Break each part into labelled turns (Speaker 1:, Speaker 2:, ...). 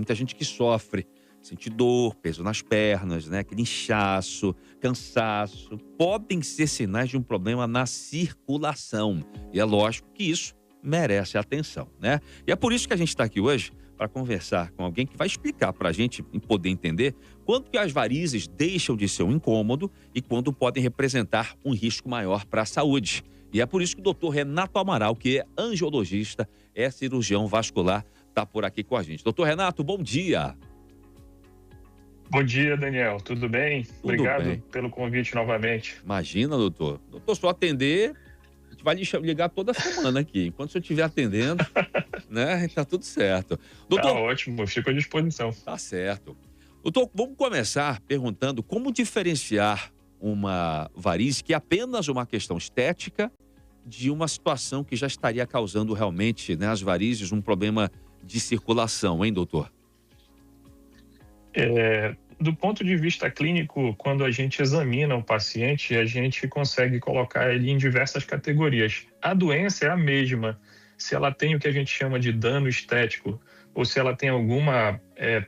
Speaker 1: Muita gente que sofre, sente dor, peso nas pernas, né? Aquele inchaço, cansaço, podem ser sinais de um problema na circulação. E é lógico que isso merece atenção, né? E é por isso que a gente está aqui hoje para conversar com alguém que vai explicar para a gente e poder entender quando que as varizes deixam de ser um incômodo e quando podem representar um risco maior para a saúde. E é por isso que o doutor Renato Amaral, que é angiologista, é cirurgião vascular, está por aqui com a gente. Doutor Renato, bom dia.
Speaker 2: Bom dia, Daniel. Tudo bem?
Speaker 1: Tudo
Speaker 2: Obrigado
Speaker 1: bem.
Speaker 2: pelo convite novamente.
Speaker 1: Imagina, doutor. Doutor, só atender, a gente vai ligar toda semana aqui. Enquanto o senhor estiver atendendo, né, tá tudo certo.
Speaker 2: Tá
Speaker 1: Doutor,
Speaker 2: ótimo, fico à disposição.
Speaker 1: tá certo. Doutor, vamos começar perguntando como diferenciar uma varize que é apenas uma questão estética de uma situação que já estaria causando realmente, né, as varizes, um problema de circulação, hein, doutor?
Speaker 2: Do ponto de vista clínico, quando a gente examina o paciente, a gente consegue colocar ele em diversas categorias. A doença é a mesma. Se ela tem o que a gente chama de dano estético, ou se ela tem alguma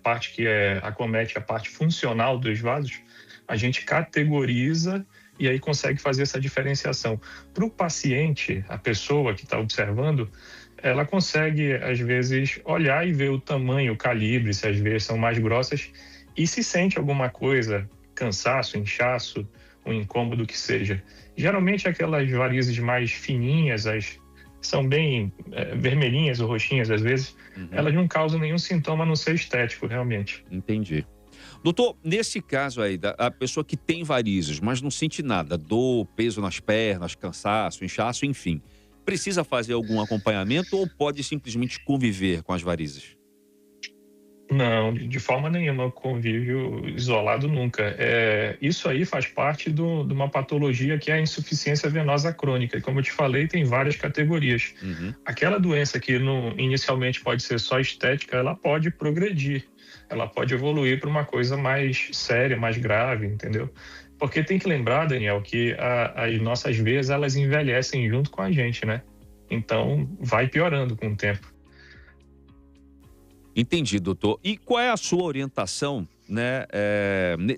Speaker 2: parte que acomete a parte funcional dos vasos, a gente categoriza e aí consegue fazer essa diferenciação. Para o paciente, a pessoa que está observando, ela consegue, às vezes, olhar e ver o tamanho, o calibre, se as veias são mais grossas, e se sente alguma coisa, cansaço, inchaço, um incômodo que seja. Geralmente, aquelas varizes mais fininhas, são bem vermelhinhas ou roxinhas, às vezes,
Speaker 1: Uhum.
Speaker 2: elas não causam nenhum sintoma a não ser estético, realmente.
Speaker 1: Entendi. Doutor, nesse caso aí, a pessoa que tem varizes, mas não sente nada, dor, peso nas pernas, cansaço, inchaço, enfim, precisa fazer algum acompanhamento ou pode simplesmente conviver com as varizes?
Speaker 2: Não, de forma nenhuma, convívio isolado nunca. Isso aí faz parte de uma patologia que é a insuficiência venosa crônica. E como eu te falei, tem várias categorias.
Speaker 1: Uhum.
Speaker 2: Aquela doença que inicialmente pode ser só estética, ela pode progredir, ela pode evoluir para uma coisa mais séria, mais grave, entendeu? Porque tem que lembrar, Daniel, que as nossas veias, elas envelhecem junto com a gente, né? Então, vai piorando com o tempo.
Speaker 1: Entendi, doutor. E qual é a sua orientação, né,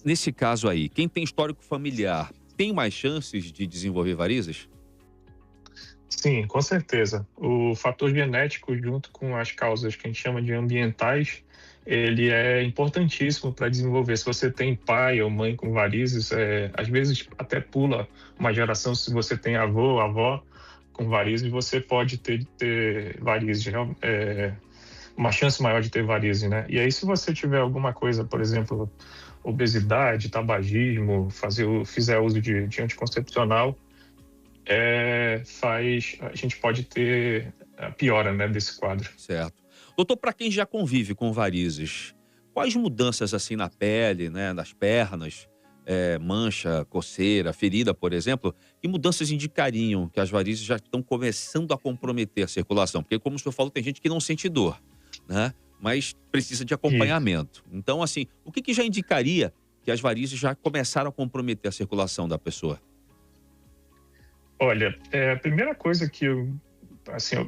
Speaker 1: nesse caso aí? Quem tem histórico familiar tem mais chances de desenvolver varizes?
Speaker 2: Sim, com certeza. O fator genético, junto com as causas que a gente chama de ambientais, ele é importantíssimo para desenvolver. Se você tem pai ou mãe com varizes, às vezes até pula uma geração. Se você tem avô ou avó com varizes, você pode ter varizes, uma chance maior de ter varizes, né? E aí, se você tiver alguma coisa, por exemplo, obesidade, tabagismo, fizer uso de anticoncepcional, a gente pode ter a piora, né, desse quadro.
Speaker 1: Certo. Doutor, para quem já convive com varizes, quais mudanças assim na pele, né, nas pernas, mancha, coceira, ferida, por exemplo, que mudanças indicariam que as varizes já estão começando a comprometer a circulação? Porque, como o senhor falou, tem gente que não sente dor, né, mas precisa de
Speaker 2: Isso.
Speaker 1: acompanhamento. Então, assim, o que já indicaria que as varizes já começaram a comprometer a circulação da pessoa?
Speaker 2: Olha, a primeira coisa que eu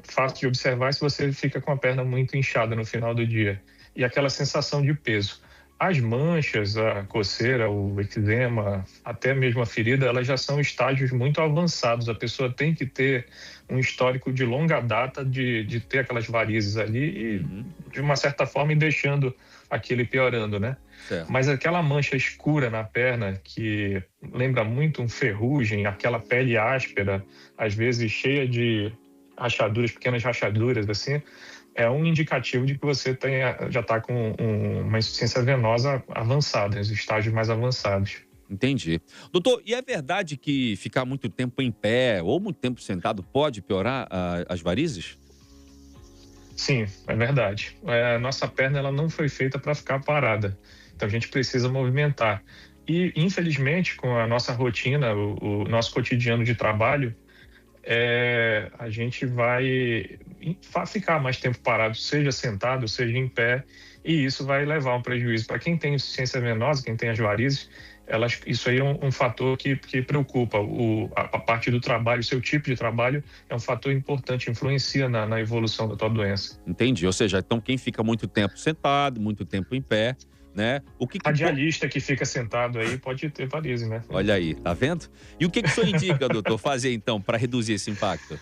Speaker 2: faço de observar é se você fica com a perna muito inchada no final do dia e aquela sensação de peso. As manchas, a coceira, o eczema, até mesmo a ferida, elas já são estágios muito avançados. A pessoa tem que ter um histórico de longa data de ter aquelas varizes ali e,
Speaker 1: Uhum.
Speaker 2: de uma certa forma, ir deixando aquilo piorando, né?
Speaker 1: Certo.
Speaker 2: Mas aquela mancha escura na perna, que lembra muito um ferrugem, aquela pele áspera, às vezes cheia de rachaduras, pequenas rachaduras, assim, é um indicativo de que você já está com uma insuficiência venosa avançada, os estágios mais avançados.
Speaker 1: Entendi. Doutor, e é verdade que ficar muito tempo em pé ou muito tempo sentado pode piorar as varizes?
Speaker 2: Sim, é verdade. A nossa perna ela não foi feita para ficar parada, então a gente precisa movimentar. E, infelizmente, com a nossa rotina, o nosso cotidiano de trabalho, a gente vai ficar mais tempo parado, seja sentado, seja em pé, e isso vai levar um prejuízo. Para quem tem insuficiência venosa, quem tem as varizes, isso aí é um fator que preocupa. A parte do trabalho, o seu tipo de trabalho é um fator importante, influencia na evolução da tua doença.
Speaker 1: Entendi. Ou seja, então quem fica muito tempo sentado, muito tempo em pé, né? O que
Speaker 2: Radialista que fica sentado aí pode ter varizes, né?
Speaker 1: Olha aí, tá vendo? E o que o senhor indica, doutor, fazer então para reduzir esse impacto?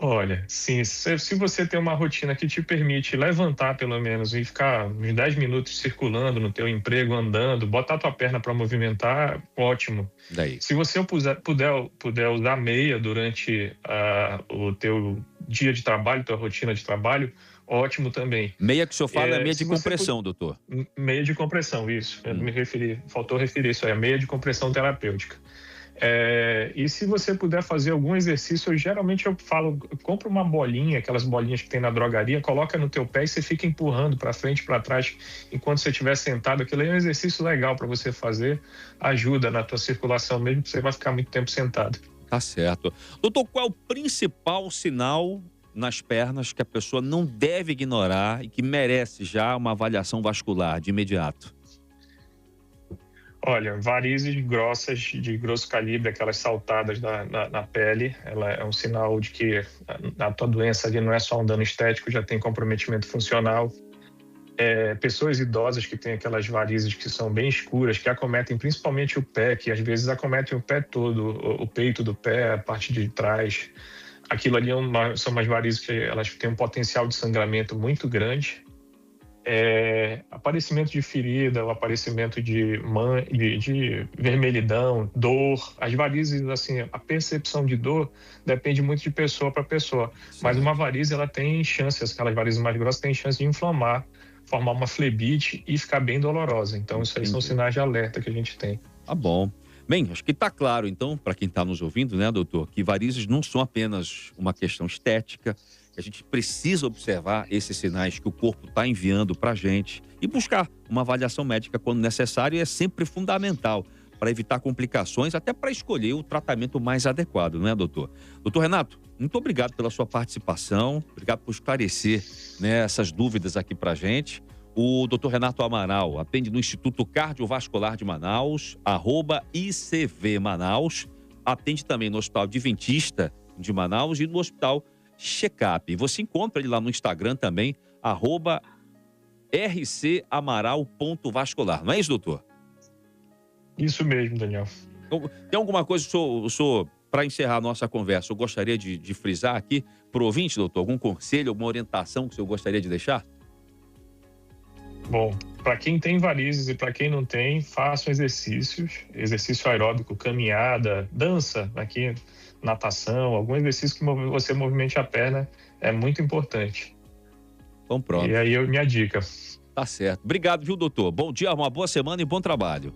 Speaker 2: Olha, sim, se você tem uma rotina que te permite levantar pelo menos e ficar uns 10 minutos circulando no teu emprego, andando, botar tua perna para movimentar, ótimo.
Speaker 1: Daí.
Speaker 2: Se você puder usar meia durante o teu dia de trabalho, tua rotina de trabalho, ótimo também.
Speaker 1: Meia que o senhor fala é meia de
Speaker 2: se você
Speaker 1: compressão, doutor.
Speaker 2: Meia de compressão, isso. Eu faltou referir isso aí, meia de compressão terapêutica. E se você puder fazer algum exercício, geralmente eu falo, compra uma bolinha, aquelas bolinhas que tem na drogaria, coloca no teu pé e você fica empurrando para frente, para trás, enquanto você estiver sentado. Aquilo aí é um exercício legal para você fazer, ajuda na tua circulação, mesmo que você vai ficar muito tempo sentado.
Speaker 1: Tá certo. Doutor, qual é o principal sinal nas pernas que a pessoa não deve ignorar e que merece já uma avaliação vascular de imediato?
Speaker 2: Olha, varizes grossas, de grosso calibre, aquelas saltadas na pele, ela é um sinal de que a tua doença ali não é só um dano estético, já tem comprometimento funcional. Pessoas idosas que têm aquelas varizes que são bem escuras, que acometem principalmente o pé, que às vezes acometem o pé todo, o peito do pé, a parte de trás. Aquilo ali são umas varizes que elas têm um potencial de sangramento muito grande. Aparecimento de ferida, o aparecimento de vermelhidão, dor. As varizes, assim, a percepção de dor depende muito de pessoa para pessoa. Sim. Mas uma varize, ela tem chances, aquelas varizes mais grossas têm chance de inflamar, formar uma flebite e ficar bem dolorosa. Então, isso aí são sinais de alerta que a gente tem.
Speaker 1: Tá bom. Bem, acho que está claro, então, para quem está nos ouvindo, né, doutor, que varizes não são apenas uma questão estética, que a gente precisa observar esses sinais que o corpo está enviando para a gente e buscar uma avaliação médica quando necessário, e é sempre fundamental para evitar complicações, até para escolher o tratamento mais adequado, não é, doutor? Doutor Renato, muito obrigado pela sua participação, obrigado por esclarecer, né, essas dúvidas aqui para a gente. O doutor Renato Amaral atende no Instituto Cardiovascular de Manaus, @ICV Manaus, atende também no Hospital Adventista de Manaus e no Hospital Checkup. Você encontra ele lá no Instagram também, @rcamaral.vascular. Não é isso, doutor?
Speaker 2: Isso mesmo, Daniel.
Speaker 1: Tem alguma coisa que o senhor, para encerrar a nossa conversa, eu gostaria de frisar aqui para o ouvinte, doutor? Algum conselho, alguma orientação que o senhor gostaria de deixar?
Speaker 2: Bom, para quem tem varizes e para quem não tem, façam exercícios, exercício aeróbico, caminhada, dança, aqui, natação, algum exercício que você movimente a perna é muito importante.
Speaker 1: Então pronto.
Speaker 2: E aí minha dica.
Speaker 1: Tá certo. Obrigado, viu, doutor? Bom dia, uma boa semana e bom trabalho.